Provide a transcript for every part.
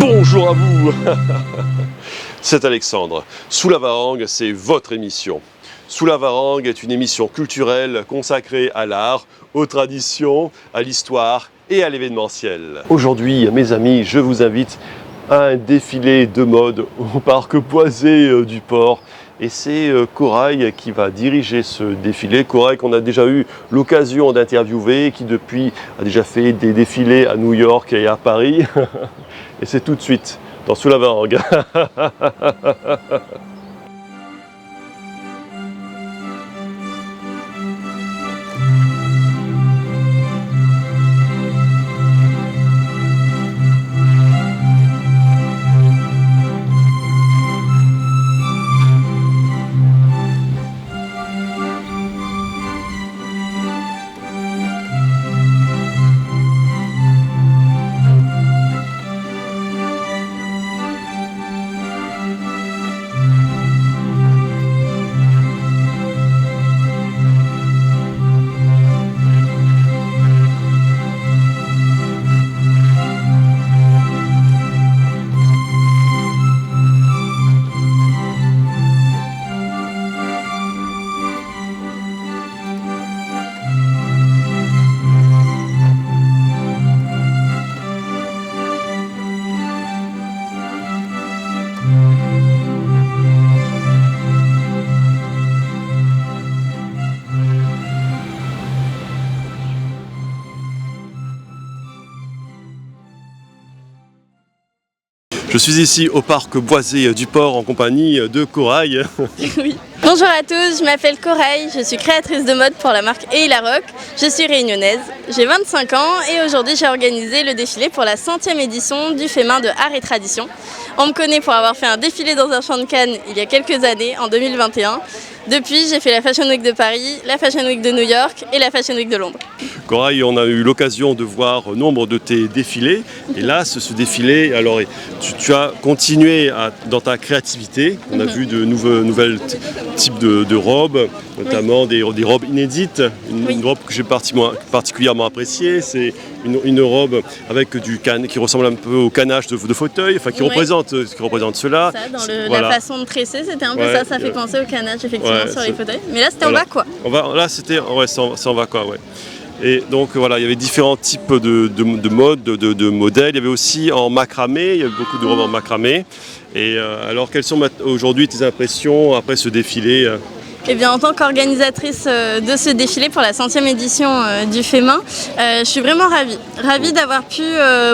Bonjour à vous. C'est Alexandre. Sous la Varangue, c'est votre émission. Sous la Varangue est une émission culturelle consacrée à l'art, aux traditions, à l'histoire et à l'événementiel. Aujourd'hui, mes amis, je vous invite à un défilé de mode au parc Boisé du Port. Et c'est Corail qui va diriger ce défilé. Corail qu'on a déjà eu l'occasion d'interviewer, qui depuis a déjà fait des défilés à New York et à Paris. Et c'est tout de suite dans Sous la Varangue. Je suis ici au parc Boisé du Port en compagnie de Corail. Oui. Bonjour à tous, je m'appelle Corail, je suis créatrice de mode pour la marque Eila Rock. Je suis réunionnaise, j'ai 25 ans et aujourd'hui j'ai organisé le défilé pour la 100e édition du fait main de Art et Tradition. On me connaît pour avoir fait un défilé dans un champ de Cannes il y a quelques années, en 2021. Depuis, j'ai fait la Fashion Week de Paris, la Fashion Week de New York et la Fashion Week de Londres. Corail, on a eu l'occasion de voir nombre de tes défilés. Et là, ce défilé, alors tu as continué dans ta créativité. On a vu de nouvelles types de robes, notamment des robes inédites. Une robe que j'ai particulièrement appréciée. C'est une robe avec qui ressemble un peu au canage de fauteuil, enfin qui représente cela. Ça, dans la façon de tresser, c'était un peu ça. Ça fait penser au canage, effectivement, sur les fauteuils. Mais là, c'était en bas, quoi. Là, c'était c'est en bas, quoi, ouais. Et donc voilà, il y avait différents types de modes, de modèles. Il y avait aussi en macramé, il y avait beaucoup de robes en macramé. Et alors, quelles sont aujourd'hui tes impressions après ce défilé ? Eh bien, en tant qu'organisatrice de ce défilé pour la 100e édition du fait main, je suis vraiment ravie d'avoir pu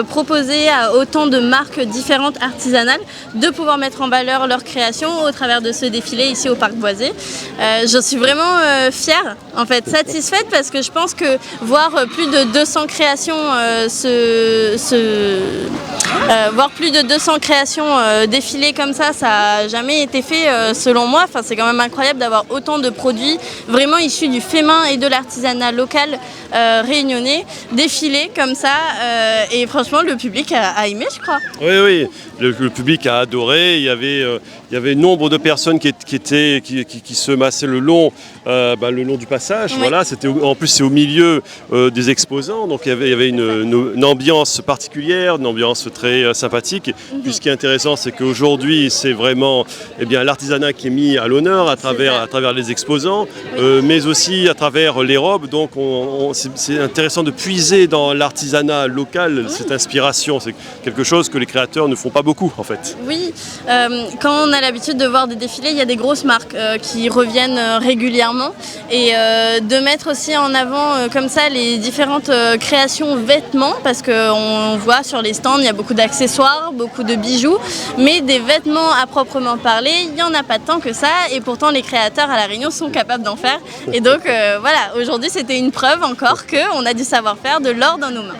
proposer à autant de marques différentes artisanales de pouvoir mettre en valeur leur création au travers de ce défilé ici au parc Boisé. Je suis vraiment fière, en fait, satisfaite parce que je pense que voir plus de 200 créations voir plus de 200 créations défiler comme ça n'a jamais été fait selon moi. Enfin, c'est quand même incroyable d'avoir autant de produits vraiment issus du fait main et de l'artisanat local réunionnais défiler comme ça. Et franchement, le public a aimé, je crois. Oui, le public a adoré. Il y avait nombre de personnes qui se massaient le long du passage. Oui. Voilà, en plus, c'est au milieu des exposants. Donc, il y avait une ambiance particulière, une ambiance très sympathique. Puis ce qui est intéressant, c'est qu'aujourd'hui, c'est vraiment l'artisanat qui est mis à l'honneur à travers les exposants, mais aussi à travers les robes. Donc c'est intéressant de puiser dans l'artisanat local cette inspiration. C'est quelque chose que les créateurs ne font pas beaucoup, en fait. Oui, quand on a l'habitude de voir des défilés, il y a des grosses marques qui reviennent régulièrement. Et de mettre aussi en avant comme ça les différentes créations vêtements, parce qu'on voit sur les stands, il y a beaucoup d'accessoires, beaucoup de bijoux, mais des vêtements à proprement parler, il n'y en a pas tant que ça, et pourtant les créateurs à La Réunion sont capables d'en faire. Et donc voilà, aujourd'hui c'était une preuve encore qu'on a du savoir-faire, de l'or dans nos mains.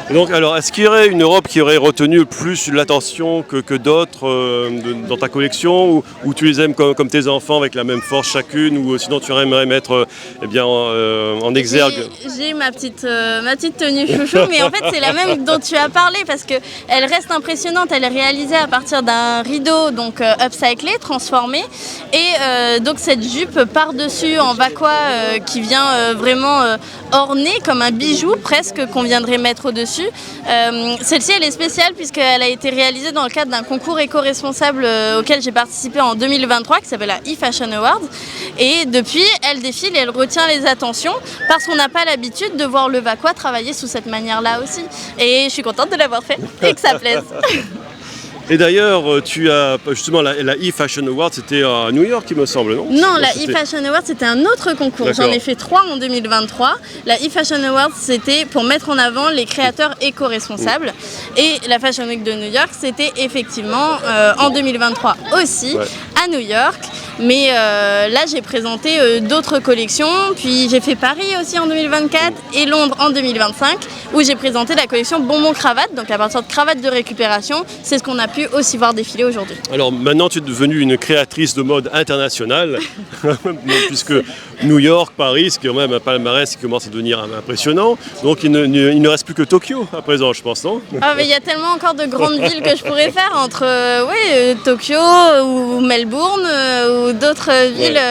Et donc, alors, est-ce qu'il y aurait une robe qui aurait retenu plus l'attention que d'autres dans ta collection, ou tu les aimes comme tes enfants avec la même force chacune, ou sinon tu aimerais mettre en exergue? J'ai ma petite tenue chouchou, mais en fait c'est la même dont tu as parlé parce qu'elle reste impressionnante. Elle est réalisée à partir d'un rideau donc upcyclé, transformé, et donc cette jupe par-dessus en vaqua qui vient vraiment orner comme un bijou presque qu'on viendrait mettre au-dessus. dessus. Celle-ci, elle est spéciale puisqu'elle a été réalisée dans le cadre d'un concours éco-responsable auquel j'ai participé en 2023 qui s'appelle la eFashion Awards. Et depuis, elle défile et elle retient les attentions parce qu'on n'a pas l'habitude de voir le Vacois travailler sous cette manière-là aussi. Et je suis contente de l'avoir fait et que ça plaise. Et d'ailleurs, tu as justement la eFashion Award, c'était à New York, il me semble, non? Non, la eFashion Award, c'était un autre concours. J'en ai fait 3 en 2023. La eFashion Award, c'était pour mettre en avant les créateurs éco-responsables. Et la Fashion Week de New York, c'était effectivement en 2023 aussi, à New York. Mais là, j'ai présenté d'autres collections. Puis j'ai fait Paris aussi en 2024 et Londres en 2025, où j'ai présenté la collection Bonbon Cravate. Donc à partir de cravates de récupération, c'est ce qu'on a pu aussi voir défiler aujourd'hui. Alors maintenant, tu es devenue une créatrice de mode internationale, puisque New York, Paris, c'est quand même un palmarès qui commence à devenir impressionnant. Donc il ne reste plus que Tokyo à présent, je pense, non? Ah, mais il y a tellement encore de grandes villes que je pourrais faire entre Tokyo ou Melbourne ou d'autres villes,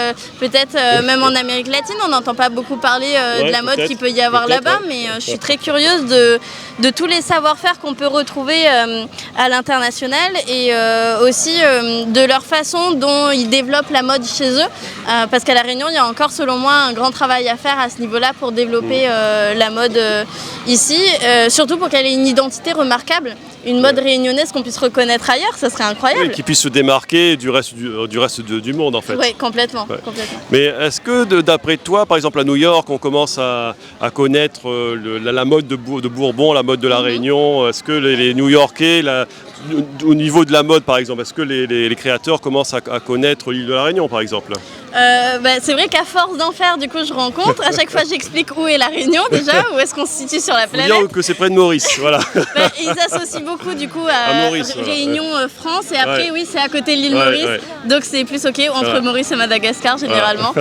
peut-être même en Amérique latine. On n'entend pas beaucoup parler de la mode qu'il peut y avoir là-bas, mais je suis très curieuse de tous les savoir-faire qu'on peut retrouver à l'international et aussi de leur façon dont ils développent la mode chez eux. Parce qu'à La Réunion, il y a encore, selon moi, un grand travail à faire à ce niveau-là pour développer la mode ici, surtout pour qu'elle ait une identité remarquable. Une mode réunionnaise qu'on puisse reconnaître ailleurs, ça serait incroyable. Oui, qui puisse se démarquer du reste du monde, en fait. Oui, complètement, complètement. Mais est-ce que, d'après toi, par exemple à New York, on commence à connaître la mode de Bourbon, la mode de la Réunion? Est-ce que les New-Yorkais, au niveau de la mode, par exemple, est-ce que les créateurs commencent à connaître l'île de la Réunion, par exemple? C'est vrai qu'à force d'en faire, du coup, je rencontre. À chaque fois, j'explique où est la Réunion déjà, où est-ce qu'on se situe sur la planète. Faut dire que c'est près de Maurice, voilà. Ils associent beaucoup du coup à Maurice, Réunion France et après oui, c'est à côté de l'île Maurice. Donc c'est plus ok entre Maurice et Madagascar généralement.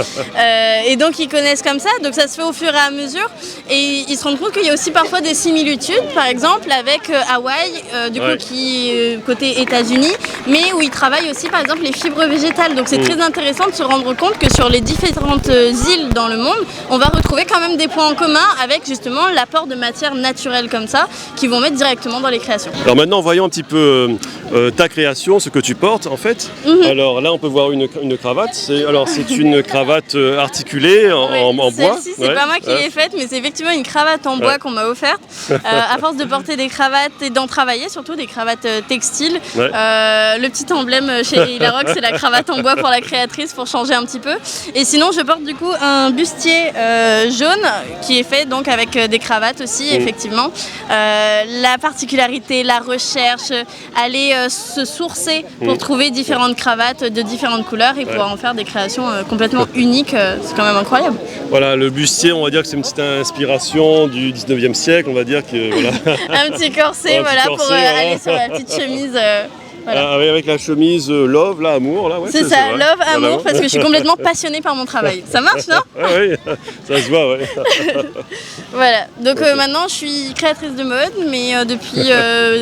Et donc ils connaissent comme ça. Donc ça se fait au fur et à mesure et ils se rendent compte qu'il y a aussi parfois des similitudes, par exemple avec Hawaï, du coup qui est côté États-Unis, mais où ils travaillent aussi par exemple les fibres végétales. Donc c'est très intéressant de se rendre compte que sur les différentes îles dans le monde, on va retrouver quand même des points en commun avec justement l'apport de matières naturelles comme ça, qui vont mettre directement dans les créations. Alors maintenant, voyons un petit peu ta création, ce que tu portes en fait. Alors là, on peut voir une cravate. C'est une cravate articulée en bois. Celle-ci, c'est pas moi qui l'ai faite, mais c'est effectivement une cravate en bois qu'on m'a offerte. À force de porter des cravates et d'en travailler, surtout des cravates textiles. Le petit emblème chez Ilaroc, c'est la cravate en bois pour la créatrice, pour changer un petit peu. Et sinon, je porte du coup un bustier jaune qui est fait donc avec des cravates aussi, effectivement. La particularité, la recherche, aller se sourcer pour trouver différentes cravates de différentes couleurs et pouvoir en faire des créations complètement uniques, c'est quand même incroyable. Voilà, le bustier, on va dire que c'est une petite inspiration du 19e siècle, on va dire que voilà. Un petit corset, pour aller sur la petite chemise. Voilà. Avec la chemise Love, là, Amour. Là, c'est ça, Love, Amour, parce que je suis complètement passionnée par mon travail. Ça marche, non? Oui, ça se voit, oui. Voilà, donc maintenant je suis créatrice de mode, mais depuis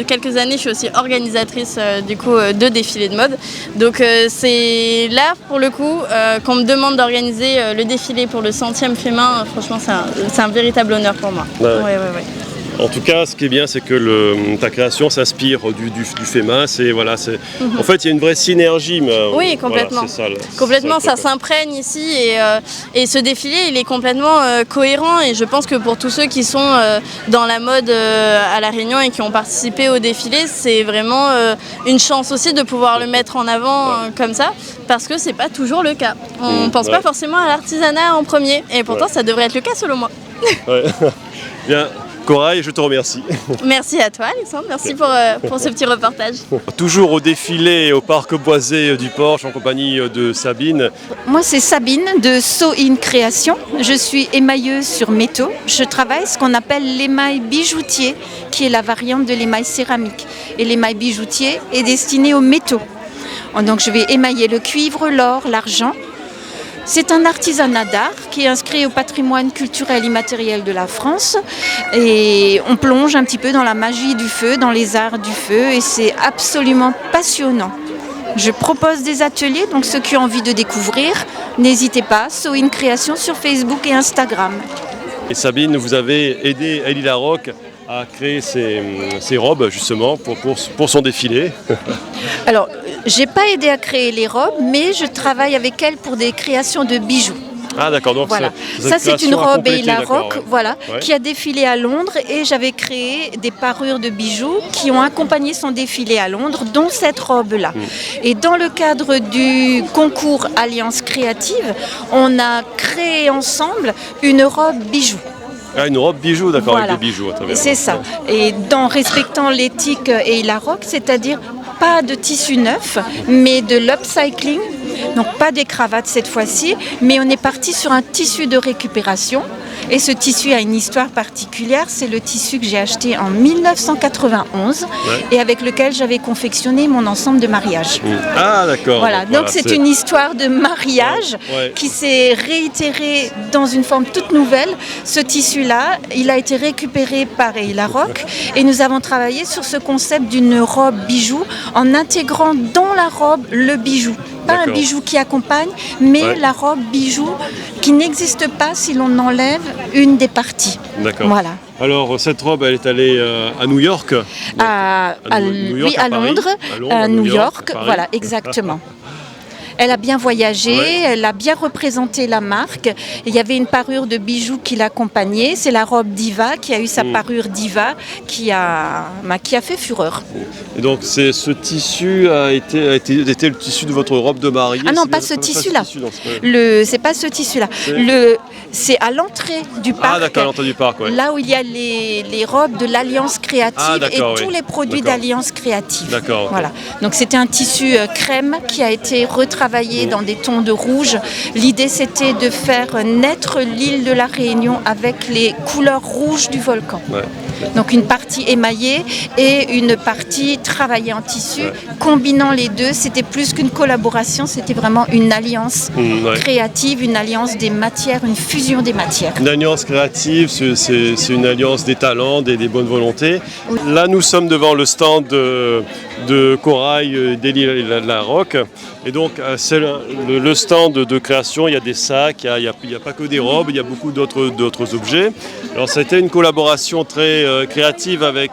quelques années je suis aussi organisatrice de défilés de mode. Donc c'est là, pour le coup, qu'on me demande d'organiser le défilé pour le 100e Fémin. Franchement, c'est un véritable honneur pour moi. Ouais. En tout cas, ce qui est bien, c'est que ta création s'inspire du Fémin. En fait, il y a une vraie synergie. Oui, complètement. Voilà, complètement, ça s'imprègne ici et ce défilé, il est complètement cohérent. Et je pense que pour tous ceux qui sont dans la mode à La Réunion et qui ont participé au défilé, c'est vraiment une chance aussi de pouvoir le mettre en avant comme ça, parce que c'est pas toujours le cas. On ne pense pas forcément à l'artisanat en premier, et pourtant ça devrait être le cas selon moi. Bien. Corail, je te remercie. Merci à toi, Alexandre. Merci pour ce petit reportage. Toujours au défilé au parc boisé du Porche en compagnie de Sabine. Moi, c'est Sabine de Sew In Création. Je suis émailleuse sur métaux. Je travaille ce qu'on appelle l'émail bijoutier, qui est la variante de l'émail céramique. Et l'émail bijoutier est destiné aux métaux. Donc, je vais émailler le cuivre, l'or, l'argent. C'est un artisanat d'art qui est inscrit au patrimoine culturel immatériel de la France et on plonge un petit peu dans la magie du feu, dans les arts du feu et c'est absolument passionnant. Je propose des ateliers, donc ceux qui ont envie de découvrir, n'hésitez pas, Sew In Création sur Facebook et Instagram. Et Sabine, vous avez aidé Ilaroc à créer ces robes justement pour son défilé? Alors, j'ai pas aidé à créer les robes, mais je travaille avec elle pour des créations de bijoux. Ah d'accord, donc Voilà. cette Ça, c'est une création à robe compléter, Eila d'accord, Rock, ouais. voilà, Ouais. qui a défilé à Londres, et j'avais créé des parures de bijoux qui ont accompagné son défilé à Londres, dont cette robe-là. Et dans le cadre du concours Alliance Créative, on a créé ensemble une robe bijoux. Ah, une robe bijou, d'accord, Voilà. avec des bijoux à travers. C'est ça. Et dans respectant l'éthique Eila Rock, c'est-à-dire pas de tissu neuf, mais de l'upcycling. Donc pas des cravates cette fois-ci, mais on est parti sur un tissu de récupération. Et ce tissu a une histoire particulière. C'est le tissu que j'ai acheté en 1991 et avec lequel j'avais confectionné mon ensemble de mariage. Ah d'accord. Voilà, donc c'est une histoire de mariage Ouais. qui s'est réitérée dans une forme toute nouvelle. Ce tissu-là, il a été récupéré par Eila Rock et nous avons travaillé sur ce concept d'une robe bijou en intégrant dans la robe le bijou. Pas un D'accord. bijou qui accompagne, mais Ouais. la robe bijou qui n'existe pas si l'on enlève une des parties. D'accord. Voilà. Alors cette robe, elle est allée à New York. New York, Oui, à à Paris, Londres, à à New York, à Paris. voilà, exactement. Elle a bien voyagé, Ouais. elle a bien représenté la marque. Il y avait une parure de bijoux qui l'accompagnait. C'est la robe Diva qui a eu sa parure Diva qui a fait fureur. Et donc ce tissu a été le tissu de votre robe de mariée. Ah non, c'est pas bien- ce tissu-là. tissu, non, c'est pas- C'est pas ce tissu-là. C'est- C'est à l'entrée du parc. Ah d'accord, à l'entrée du parc, ouais. Là où il y a les robes de l'Alliance Créative Ah, et d'accord, tous oui. les produits D'accord. d'Alliance Créative. D'accord, ok. Voilà. Donc c'était un tissu crème qui a été retravaillé dans des tons de rouge. L'idée c'était de faire naître l'île de la Réunion avec les couleurs rouges du volcan. Ouais. Donc une partie émaillée et une partie travaillée en tissu. Ouais. Combinant les deux, c'était plus qu'une collaboration, c'était vraiment une alliance Ouais. créative, une alliance des matières, une fusion des matières. Une alliance créative, c'est une alliance des talents, des bonnes volontés. Oui. Là, nous sommes devant le stand de Corail d'Eila Rock. Et donc, c'est le stand de création. Il y a des sacs, il n'y a pas que des robes, il y a beaucoup d'autres objets. Alors, ça a été une collaboration très créative avec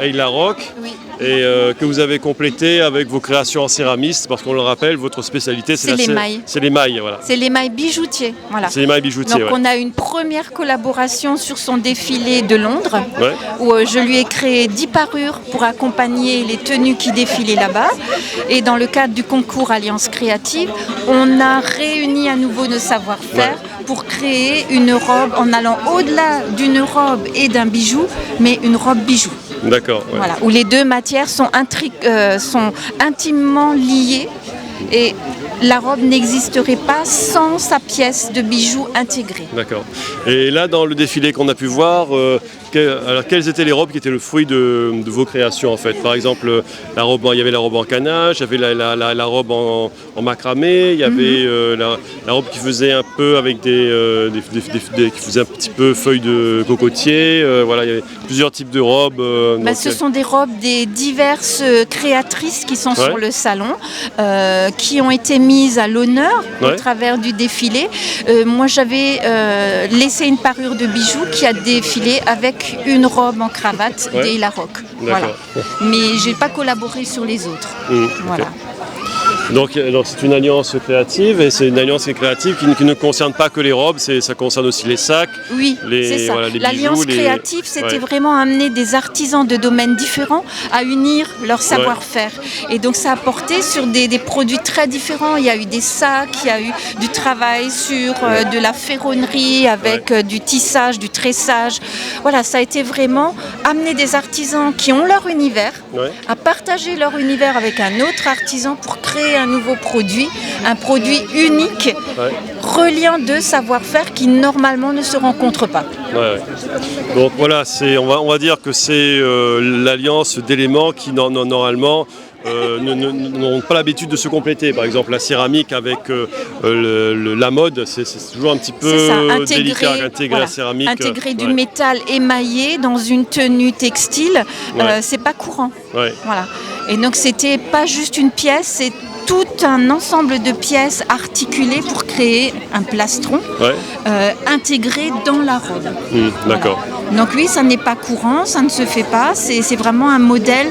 Eila Rock. Oui. Et que vous avez complété avec vos créations en céramiste, parce qu'on le rappelle, votre spécialité, C'est l'émail. C'est l'émail, voilà. C'est l'émail bijoutier. Voilà. C'est l'émail bijoutier, Donc ouais. on a une première collaboration sur son défilé de Londres, Ouais. où je lui ai créé 10 parures pour accompagner les tenues qui défilaient là-bas. Et dans le cadre du concours Alliance Créative, on a réuni à nouveau nos savoir-faire pour créer une robe en allant au-delà d'une robe et d'un bijou, mais une robe bijou. D'accord. Ouais. Voilà, où les deux matières sont intimement liées et la robe n'existerait pas sans sa pièce de bijoux intégrée. D'accord. Et là, dans le défilé qu'on a pu voir, alors, quelles étaient les robes qui étaient le fruit de vos créations en fait? Par exemple, il y avait la robe en canage, il y avait la robe en macramé, il y avait la robe qui faisait un peu avec qui faisait un petit peu feuilles de cocotier. Voilà, il y avait plusieurs types de robes. Donc, Ce sont des robes des diverses créatrices qui sont sur le salon, qui ont été mises à l'honneur au travers du défilé. Moi, j'avais laissé une parure de bijoux qui a défilé avec une robe en cravate d'Eila Rock. Voilà. Mais je n'ai pas collaboré sur les autres. Voilà. Donc c'est une alliance créative, et c'est une alliance créative qui ne concerne pas que les robes, ça concerne aussi les sacs. Oui, c'est ça. Voilà, les L'alliance bijoux, créative, c'était vraiment amener des artisans de domaines différents à unir leur savoir-faire. Et donc ça a porté sur des produits très différents. Il y a eu des sacs, il y a eu du travail sur de la ferronnerie avec du tissage, du tressage. Voilà, ça a été vraiment amener des artisans qui ont leur univers, à partager leur univers avec un autre artisan pour créer un nouveau produit, un produit unique, reliant deux savoir-faire qui normalement ne se rencontrent pas. Donc voilà, on va dire que c'est l'alliance d'éléments qui normalement n'ont pas l'habitude de se compléter. Par exemple, la céramique avec la mode, c'est toujours un petit peu délicat d'intégrer la céramique. Intégrer du métal émaillé dans une tenue textile, c'est pas courant. Voilà. Et donc c'était pas juste une pièce, c'est toute un ensemble de pièces articulées pour créer un plastron intégré dans la robe. D'accord. Donc oui, ça n'est pas courant, ça ne se fait pas, c'est vraiment un modèle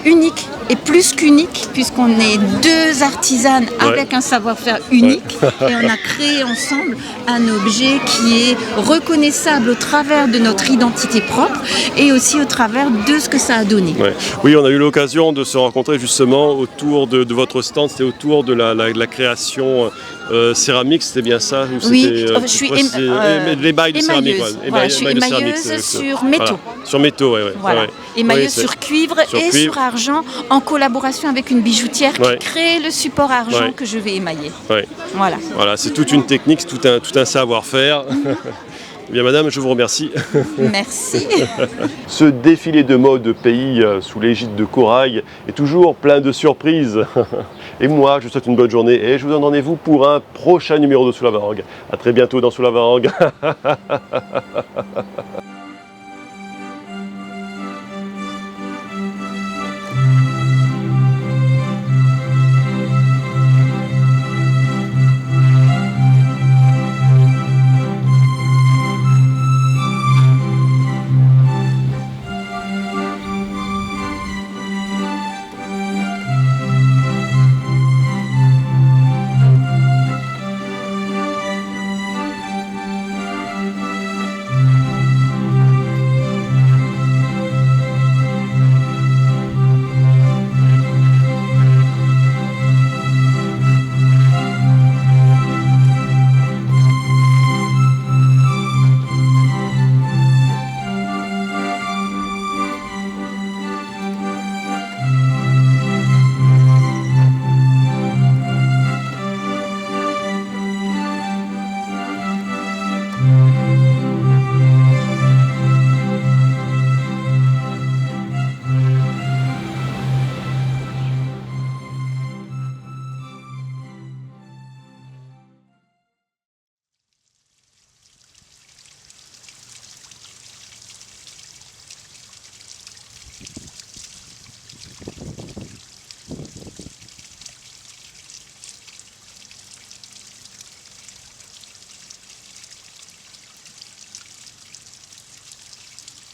unique et plus qu'unique puisqu'on est deux artisanes avec un savoir-faire unique et on a créé ensemble un objet qui est reconnaissable au travers de notre identité propre et aussi au travers de ce que ça a donné. Oui, on a eu l'occasion de se rencontrer justement autour de votre stand, c'était autour de la création céramique, c'était bien ça? Oui, je suis l'émail de céramique. Voilà, je suis émailleuse sur métaux. Voilà. Sur métaux, oui. Voilà. Émailleuse sur cuivre sur argent en collaboration avec une bijoutière qui crée le support argent que je vais émailler. Voilà, c'est toute une technique, c'est tout un savoir-faire. Bien madame, je vous remercie. Merci. Ce défilé de mode pays sous l'égide de Corail est toujours plein de surprises. Et moi, je vous souhaite une bonne journée et je vous donne rendez-vous pour un prochain numéro de Sous la Varangue. A très bientôt dans Sous la Varangue.